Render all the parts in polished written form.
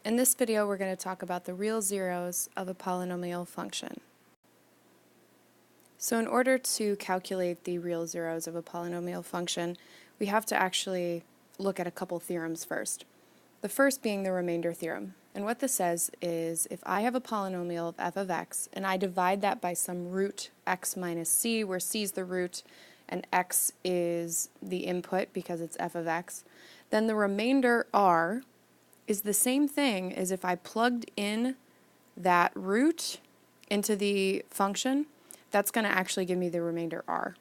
In this video, we're going to talk about the real zeros of a polynomial function. So in order to calculate the real zeros of a polynomial function, we have to actually look at a couple theorems first. The first being the remainder theorem. And what this says is if I have a polynomial of f of x and I divide that by some root x minus c, where c is the root and x is the input because it's f of x, then the remainder r is the same thing as if I plugged in that root into the function. That's going to actually give me the remainder r.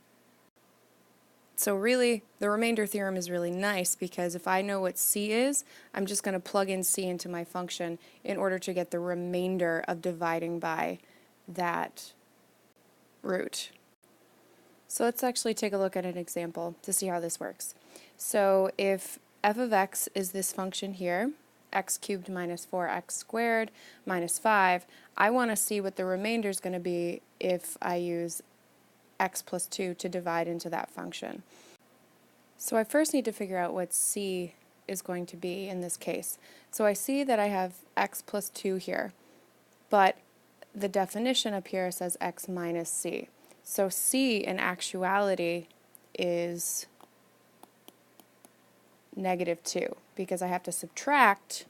So really, the remainder theorem is really nice because if I know what c is, I'm just going to plug in c into my function in order to get the remainder of dividing by that root. So let's actually take a look at an example to see how this works. So if f of x is this function here, x cubed minus 4x squared minus 5, I want to see what the remainder is going to be if I use x plus 2 to divide into that function. So I first need to figure out what c is going to be in this case. So I see that I have x plus 2 here, but the definition up here says x minus c. So c in actuality is negative 2 because I have to subtract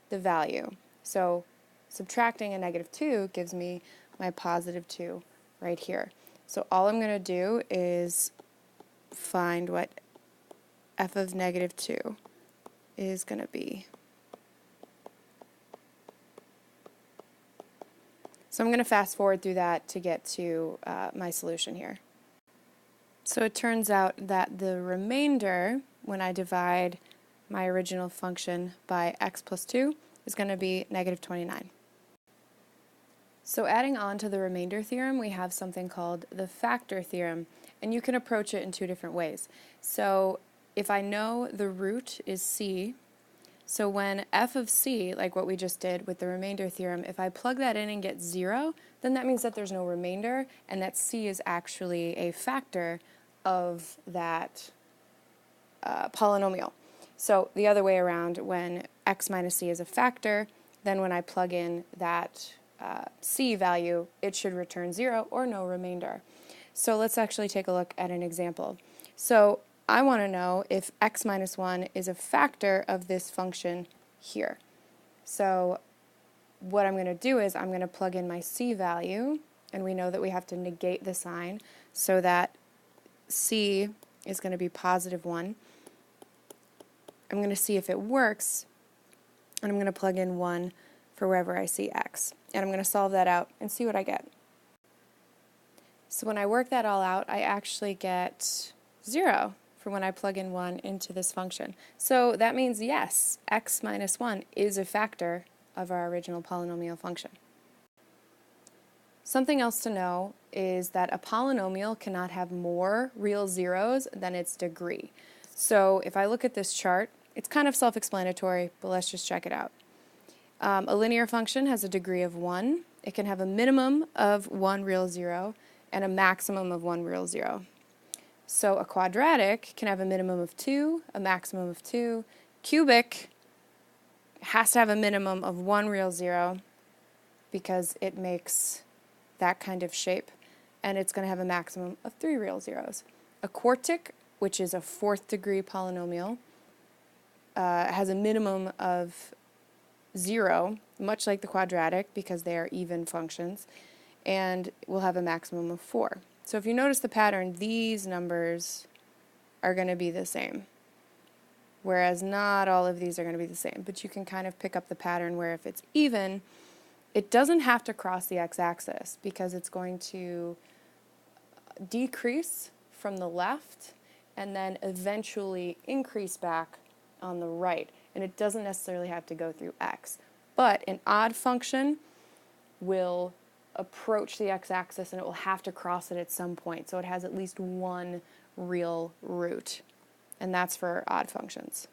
the value. So subtracting a negative 2 gives me my positive 2 right here. So all I'm going to do is find what f of negative 2 is going to be. So I'm going to fast forward through that to get to my solution here. So it turns out that the remainder, when I divide my original function by x plus 2, is going to be negative 29. So adding on to the remainder theorem, we have something called the factor theorem, and you can approach it in two different ways. So if I know the root is c, so when f of c, like what we just did with the remainder theorem, if I plug that in and get 0, then that means that there's no remainder, and that c is actually a factor of that polynomial. So the other way around, when x minus c is a factor, then when I plug in that c value, it should return 0 or no remainder. So let's actually take a look at an example. So I want to know if x minus 1 is a factor of this function here. So what I'm going to do is I'm going to plug in my c value, and we know that we have to negate the sign so that c is going to be positive 1. I'm going to see if it works, and I'm going to plug in 1 for wherever I see x. And I'm going to solve that out and see what I get. So when I work that all out, I actually get 0 for when I plug in 1 into this function. So that means, yes, x minus 1 is a factor of our original polynomial function. Something else to know is that a polynomial cannot have more real zeros than its degree. So if I look at this chart, it's kind of self-explanatory, but let's just check it out. A linear function has a degree of 1. It can have a minimum of 1 real zero and a maximum of 1 real zero. So a quadratic can have a minimum of 2, a maximum of 2. Cubic has to have a minimum of 1 real zero because it makes that kind of shape, and it's going to have a maximum of 3 real zeros. A quartic, which is a 4th degree polynomial, has a minimum of 0, much like the quadratic because they are even functions, and will have a maximum of 4. So if you notice the pattern, these numbers are going to be the same, whereas not all of these are going to be the same. But you can kind of pick up the pattern where if it's even, it doesn't have to cross the x-axis because it's going to decrease from the left and then eventually increase back on the right. And it doesn't necessarily have to go through x. But an odd function will approach the x-axis and it will have to cross it at some point. So it has at least one real root. And that's for odd functions.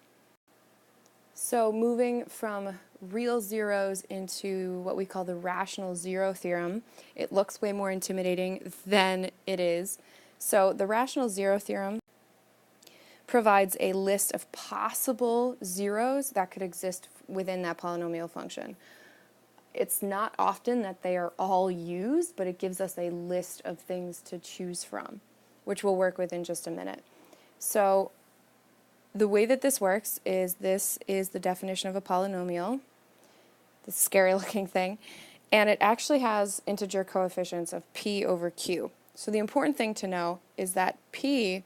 So moving from real zeros into what we call the rational zero theorem, it looks way more intimidating than it is. So the rational zero theorem provides a list of possible zeros that could exist within that polynomial function. It's not often that they are all used, but it gives us a list of things to choose from, which we'll work with in just a minute. So the way that this works is this is the definition of a polynomial, this scary looking thing, and it actually has integer coefficients of p over q. So the important thing to know is that p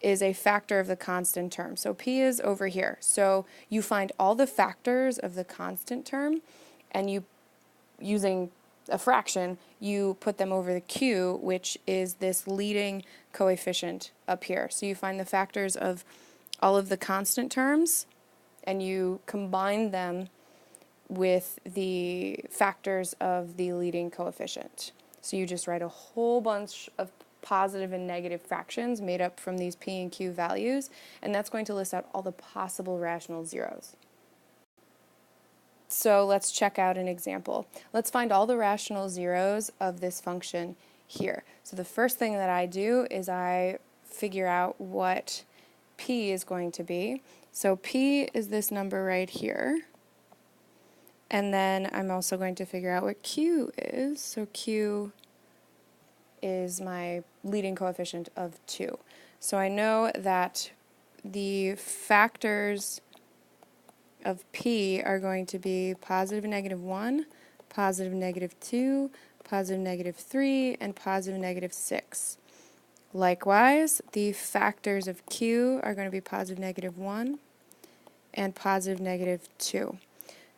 is a factor of the constant term. So p is over here. So you find all the factors of the constant term, and you, using a fraction, you put them over the q, which is this leading coefficient up here. So you find the factors of all of the constant terms, and you combine them with the factors of the leading coefficient. So you just write a whole bunch of positive and negative fractions made up from these p and q values, and that's going to list out all the possible rational zeros. So let's check out an example. Let's find all the rational zeros of this function here. So the first thing that I do is I figure out what p is going to be. So p is this number right here. And then I'm also going to figure out what q is. So q is my leading coefficient of 2. So I know that the factors of p are going to be positive and negative 1, positive and negative 2, positive and negative 3, and positive and negative 6. Likewise, the factors of q are going to be positive negative 1 and positive negative 2.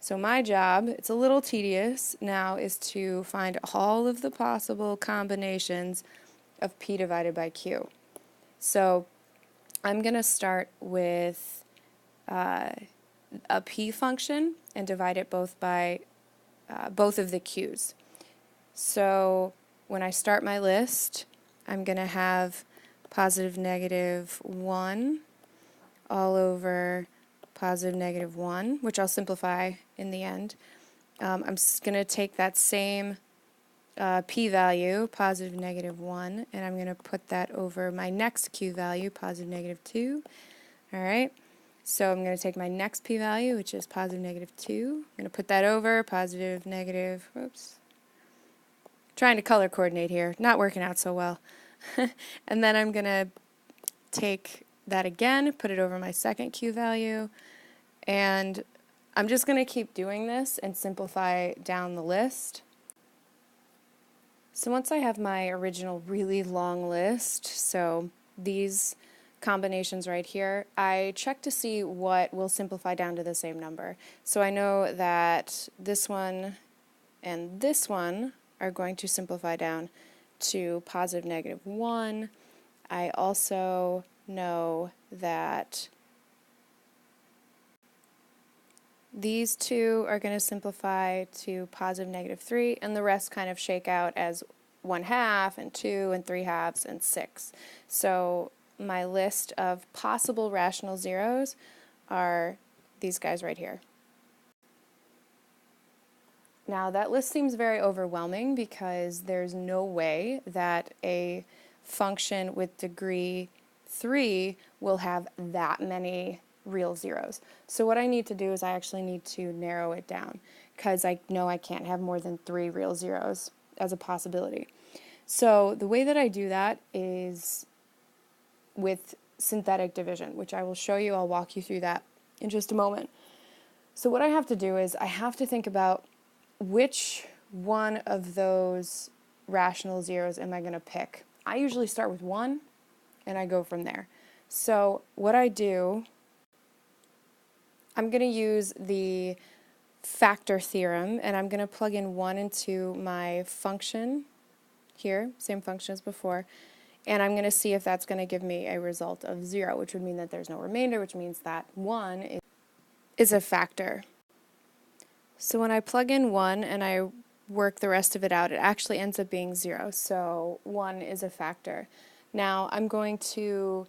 So my job, it's a little tedious now, is to find all of the possible combinations of p divided by q. So I'm going to start with a p function and divide it both by both of the q's. So when I start my list, I'm going to have positive negative 1 all over positive negative 1, which I'll simplify in the end. I'm going to take that same p-value, positive negative 1, and I'm going to put that over my next q value, positive negative 2. Alright, so I'm going to take my next p-value, which is positive negative 2. I'm going to put that over positive negative, whoops, trying to color coordinate here, not working out so well. And then I'm going to take that again, put it over my second q value, and I'm just going to keep doing this and simplify down the list. So once I have my original really long list, so these combinations right here, I check to see what will simplify down to the same number. So I know that this one and this one are going to simplify down to positive negative 1. I also know that these two are going to simplify to positive negative 3, and the rest kind of shake out as 1/2 and 2 and 3/2 and 6. So my list of possible rational zeros are these guys right here. Now that list seems very overwhelming because there's no way that a function with degree 3 will have that many real zeros. So what I need to do is I actually need to narrow it down because I know I can't have more than 3 real zeros as a possibility. So the way that I do that is with synthetic division, which I will show you. I'll walk you through that in just a moment. So what I have to do is I have to think about which one of those rational zeros am I going to pick. I usually start with 1 and I go from there. So what I do, I'm going to use the factor theorem, and I'm going to plug in 1 into my function here, same function as before, and I'm going to see if that's going to give me a result of 0, which would mean that there's no remainder, which means that 1 is a factor. So when I plug in 1 and I work the rest of it out, it actually ends up being 0, so 1 is a factor. Now I'm going to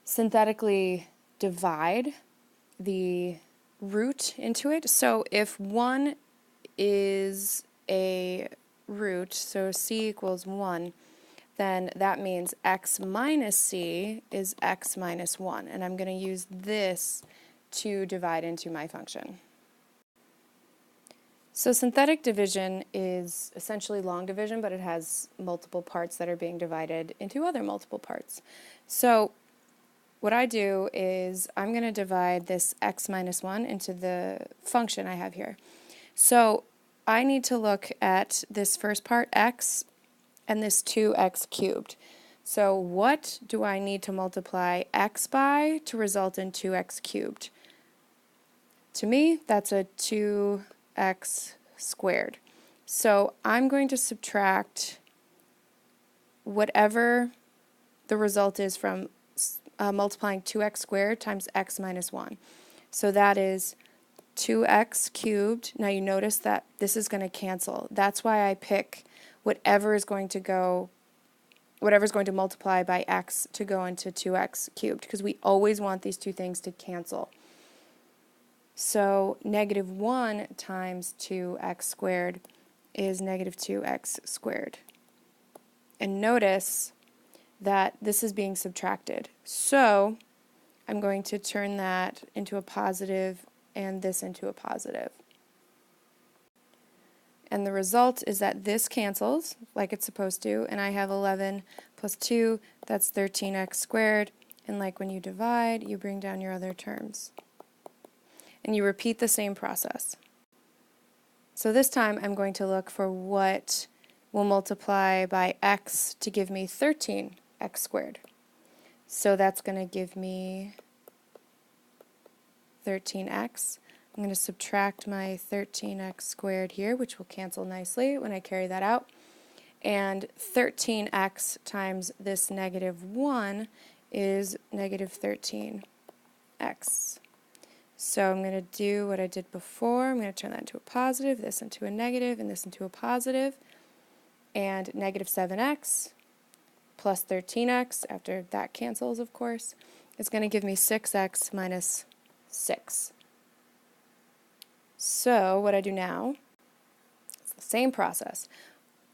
synthetically divide the root into it. So if 1 is a root, so c equals 1, then that means x minus c is x minus 1, and I'm going to use this to divide into my function. So synthetic division is essentially long division, but it has multiple parts that are being divided into other multiple parts. So what I do is I'm going to divide this x minus 1 into the function I have here. So I need to look at this first part, x, and this 2x cubed. So what do I need to multiply x by to result in 2x cubed? To me, that's a 2x squared. So I'm going to subtract whatever the result is from multiplying 2x squared times x minus 1. So that is 2x cubed. Now you notice that this is going to cancel. That's why I pick whatever is going to multiply by x to go into 2x cubed, because we always want these two things to cancel. So negative 1 times 2x squared is negative 2x squared. And notice that this is being subtracted. So I'm going to turn that into a positive and this into a positive. And the result is that this cancels like it's supposed to, and I have 11 plus 2, that's 13x squared, and like when you divide, you bring down your other terms. And you repeat the same process. So this time I'm going to look for what will multiply by x to give me 13x squared. So that's going to give me 13x. I'm going to subtract my 13x squared here, which will cancel nicely when I carry that out. And 13x times this negative 1 is negative 13x. So I'm going to do what I did before. I'm going to turn that into a positive, this into a negative, and this into a positive. And negative 7x plus 13x, after that cancels, of course, is going to give me 6x minus 6. So what I do now, it's the same process.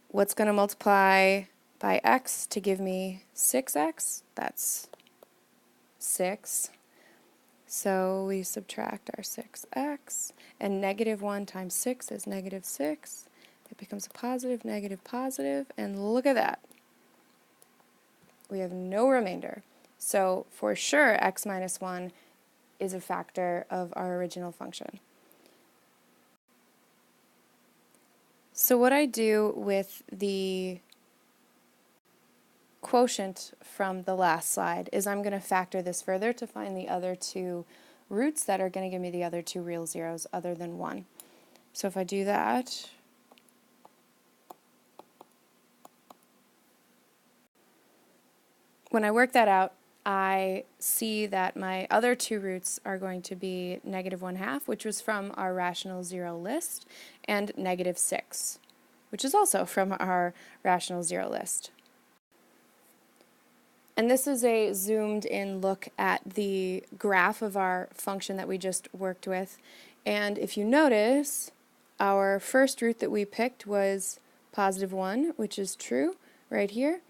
What's going to multiply by x to give me 6x? That's 6. So we subtract our 6x, and negative 1 times 6 is negative 6. It becomes a positive, and look at that. We have no remainder. So for sure, x minus 1 is a factor of our original function. So what I do with the quotient from the last slide is I'm going to factor this further to find the other two roots that are going to give me the other two real zeros other than 1. So if I do that, when I work that out, I see that my other two roots are going to be negative 1/2, which was from our rational zero list, and negative 6, which is also from our rational zero list. And this is a zoomed in look at the graph of our function that we just worked with. And if you notice, our first root that we picked was positive 1, which is true right here.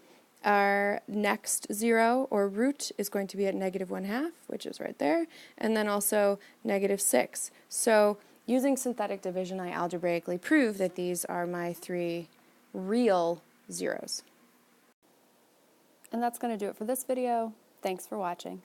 Our next zero or root is going to be at negative 1/2, which is right there, and then also negative 6. So using synthetic division, I algebraically prove that these are my three real zeros. And that's going to do it for this video. Thanks for watching.